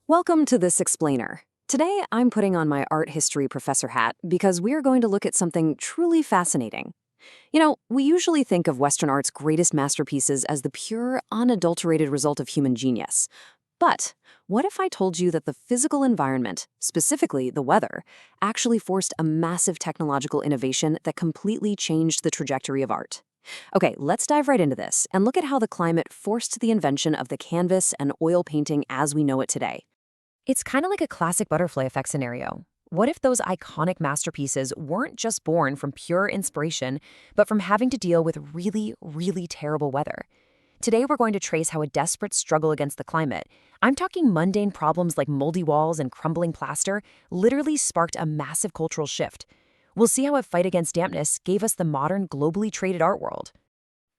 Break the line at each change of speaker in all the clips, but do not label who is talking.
Welcome to this explainer. Today, I'm putting on my art history professor hat because we're going to look at something truly fascinating. We usually think of Western art's greatest masterpieces as the pure, unadulterated result of human genius. But what if I told you that the physical environment, specifically the weather, actually forced a massive technological innovation that completely changed the trajectory of art? Okay, let's dive right into this and look at how the climate forced the invention of the canvas and oil painting as we know it today. It's kind of like a classic butterfly effect scenario. What if those iconic masterpieces weren't just born from pure inspiration, but from having to deal with really, really terrible weather? Today, we're going to trace how a desperate struggle against the climate, I'm talking mundane problems like moldy walls and crumbling plaster, literally sparked a massive cultural shift. We'll see how a fight against dampness gave us the modern, globally traded art world.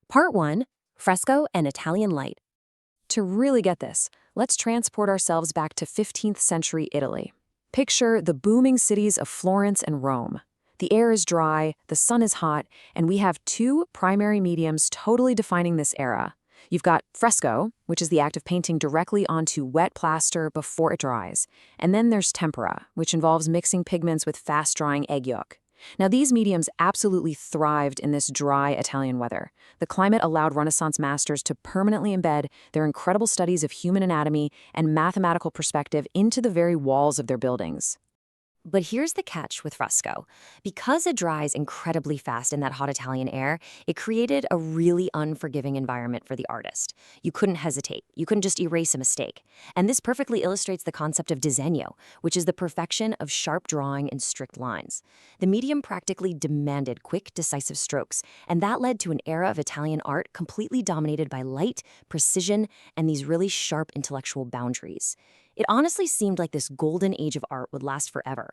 Part 1. Fresco and Italian Light. To really get this, let's transport ourselves back to 15th century Italy. Picture the booming cities of Florence and Rome. The air is dry, the sun is hot, and we have two primary mediums totally defining this era. You've got fresco, which is the act of painting directly onto wet plaster before it dries. And then there's tempera, which involves mixing pigments with fast-drying egg yolk. Now, these mediums absolutely thrived in this dry Italian weather. The climate allowed Renaissance masters to permanently embed their incredible studies of human anatomy and mathematical perspective into the very walls of their buildings. But here's the catch with fresco. Because it dries incredibly fast in that hot Italian air, it created a really unforgiving environment for the artist. You couldn't hesitate. You couldn't just erase a mistake. And this perfectly illustrates the concept of disegno, which is the perfection of sharp drawing and strict lines. The medium practically demanded quick, decisive strokes, and that led to an era of Italian art completely dominated by light, precision, and these really sharp intellectual boundaries. It honestly seemed like this golden age of art would last forever.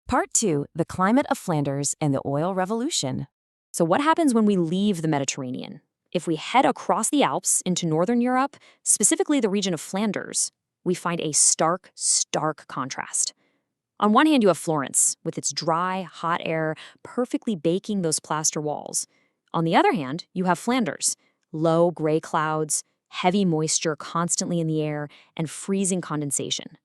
Part 2, the climate of Flanders and the oil revolution. So what happens when we leave the Mediterranean? If we head across the Alps into northern Europe, specifically the region of Flanders, we find a stark, stark contrast. On one hand, you have Florence, with its dry, hot air perfectly baking those plaster walls. On the other hand, you have Flanders, low gray clouds, heavy moisture constantly in the air, and freezing condensation.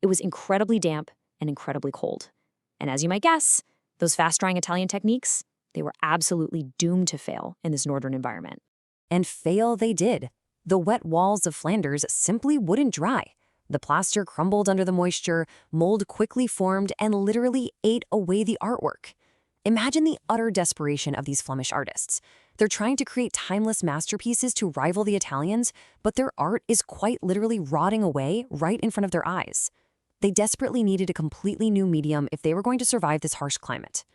It was incredibly damp and incredibly cold. And as you might guess, those fast-drying Italian techniques, they were absolutely doomed to fail in this northern environment. And fail they did. The wet walls of Flanders simply wouldn't dry. The plaster crumbled under the moisture, mold quickly formed, and literally ate away the artwork. Imagine the utter desperation of these Flemish artists. They're trying to create timeless masterpieces to rival the Italians, but their art is quite literally rotting away right in front of their eyes. They desperately needed a completely new medium if they were going to survive this harsh climate.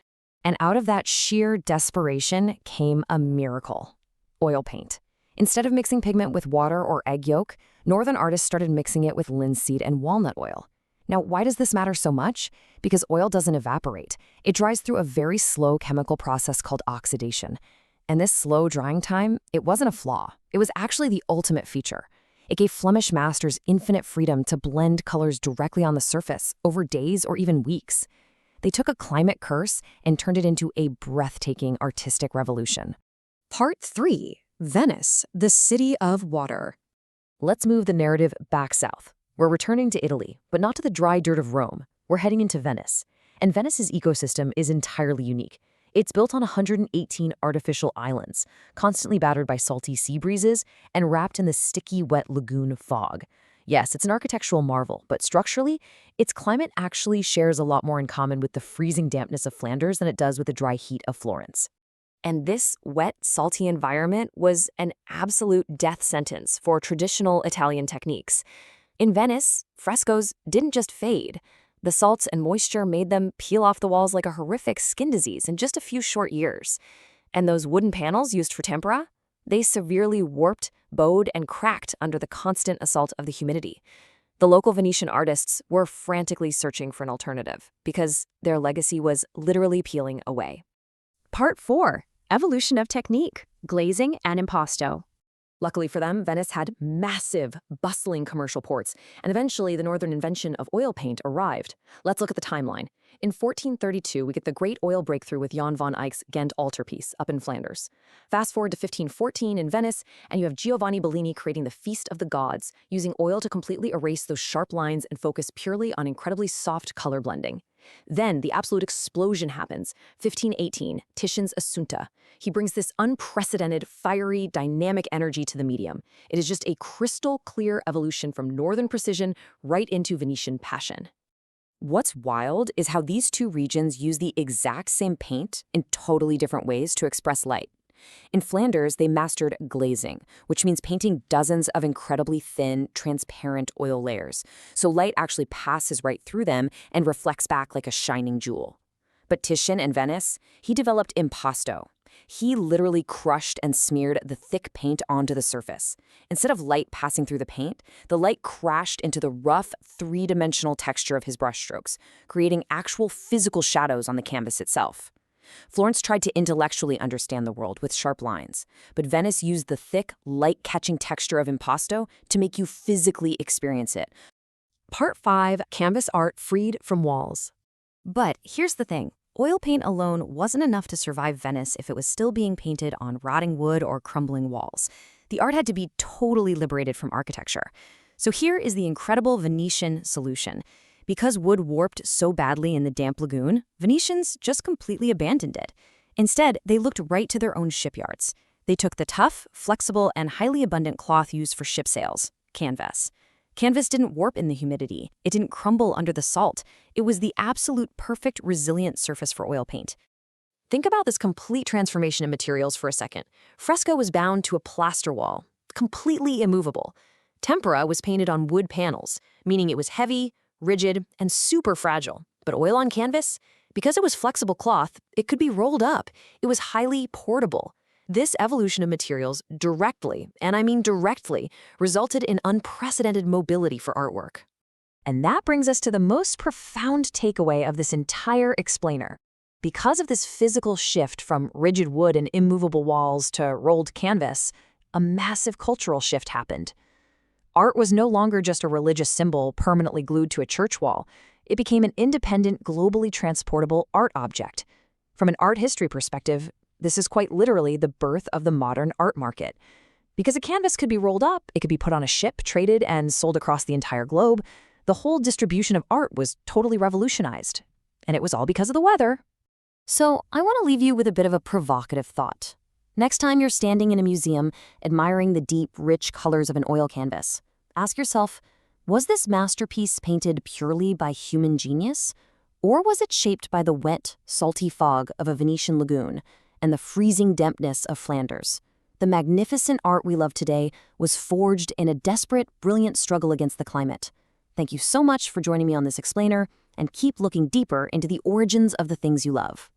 And out of that sheer desperation came a miracle: oil paint. Instead of mixing pigment with water or egg yolk, northern artists started mixing it with linseed and walnut oil. Now, why does this matter so much? Because oil doesn't evaporate. It dries through a very slow chemical process called oxidation. And this slow drying time, it wasn't a flaw. It was actually the ultimate feature. It gave Flemish masters infinite freedom to blend colors directly on the surface over days or even weeks. They took a climate curse and turned it into a breathtaking artistic revolution. Part 3. Venice, the city of water. Let's move the narrative back south. We're returning to Italy, but not to the dry dirt of Rome. We're heading into Venice. And Venice's ecosystem is entirely unique. It's built on 118 artificial islands, constantly battered by salty sea breezes and wrapped in the sticky, wet lagoon fog. Yes, it's an architectural marvel, but structurally, its climate actually shares a lot more in common with the freezing dampness of Flanders than it does with the dry heat of Florence. And this wet, salty environment was an absolute death sentence for traditional Italian techniques. In Venice, frescoes didn't just fade. The salts and moisture made them peel off the walls like a horrific skin disease in just a few short years. And those wooden panels used for tempera, they severely warped, bowed, and cracked under the constant assault of the humidity. The local Venetian artists were frantically searching for an alternative because their legacy was literally peeling away. Part 4. Evolution of technique, glazing and impasto. Luckily for them, Venice had massive, bustling commercial ports, and eventually the northern invention of oil paint arrived. Let's look at the timeline. In 1432, we get the great oil breakthrough with Jan van Eyck's Ghent altarpiece up in Flanders. Fast forward to 1514 in Venice, and you have Giovanni Bellini creating the Feast of the Gods, using oil to completely erase those sharp lines and focus purely on incredibly soft color blending. Then the absolute explosion happens. 1518, Titian's Assunta. He brings this unprecedented, fiery, dynamic energy to the medium. It is just a crystal clear evolution from northern precision right into Venetian passion. What's wild is how these two regions use the exact same paint in totally different ways to express light. In Flanders, they mastered glazing, which means painting dozens of incredibly thin, transparent oil layers, so light actually passes right through them and reflects back like a shining jewel. But Titian in Venice, he developed impasto. He literally crushed and smeared the thick paint onto the surface. Instead of light passing through the paint, the light crashed into the rough, three-dimensional texture of his brushstrokes, creating actual physical shadows on the canvas itself. Florence tried to intellectually understand the world with sharp lines, but Venice used the thick, light-catching texture of impasto to make you physically experience it. Part 5, Canvas Art Freed from Walls. But here's the thing. Oil paint alone wasn't enough to survive Venice if it was still being painted on rotting wood or crumbling walls. The art had to be totally liberated from architecture. So here is the incredible Venetian solution. Because wood warped so badly in the damp lagoon, Venetians just completely abandoned it. Instead, they looked right to their own shipyards. They took the tough, flexible, and highly abundant cloth used for ship sails, canvas. Canvas didn't warp in the humidity. It didn't crumble under the salt. It was the absolute perfect, resilient surface for oil paint. Think about this complete transformation in materials for a second. Fresco was bound to a plaster wall, completely immovable. Tempera was painted on wood panels, meaning it was heavy, rigid, and super fragile. But oil on canvas? Because it was flexible cloth, it could be rolled up. It was highly portable. This evolution of materials directly, and I mean directly, resulted in unprecedented mobility for artwork. And that brings us to the most profound takeaway of this entire explainer. Because of this physical shift from rigid wood and immovable walls to rolled canvas, a massive cultural shift happened. Art was no longer just a religious symbol permanently glued to a church wall. It became an independent, globally transportable art object. From an art history perspective, this is quite literally the birth of the modern art market. Because a canvas could be rolled up, it could be put on a ship, traded, and sold across the entire globe, the whole distribution of art was totally revolutionized. And it was all because of the weather. So I want to leave you with a bit of a provocative thought. Next time you're standing in a museum, admiring the deep, rich colors of an oil canvas, ask yourself, was this masterpiece painted purely by human genius? Or was it shaped by the wet, salty fog of a Venetian lagoon and the freezing dampness of Flanders? The magnificent art we love today was forged in a desperate, brilliant struggle against the climate. Thank you so much for joining me on this explainer, and keep looking deeper into the origins of the things you love.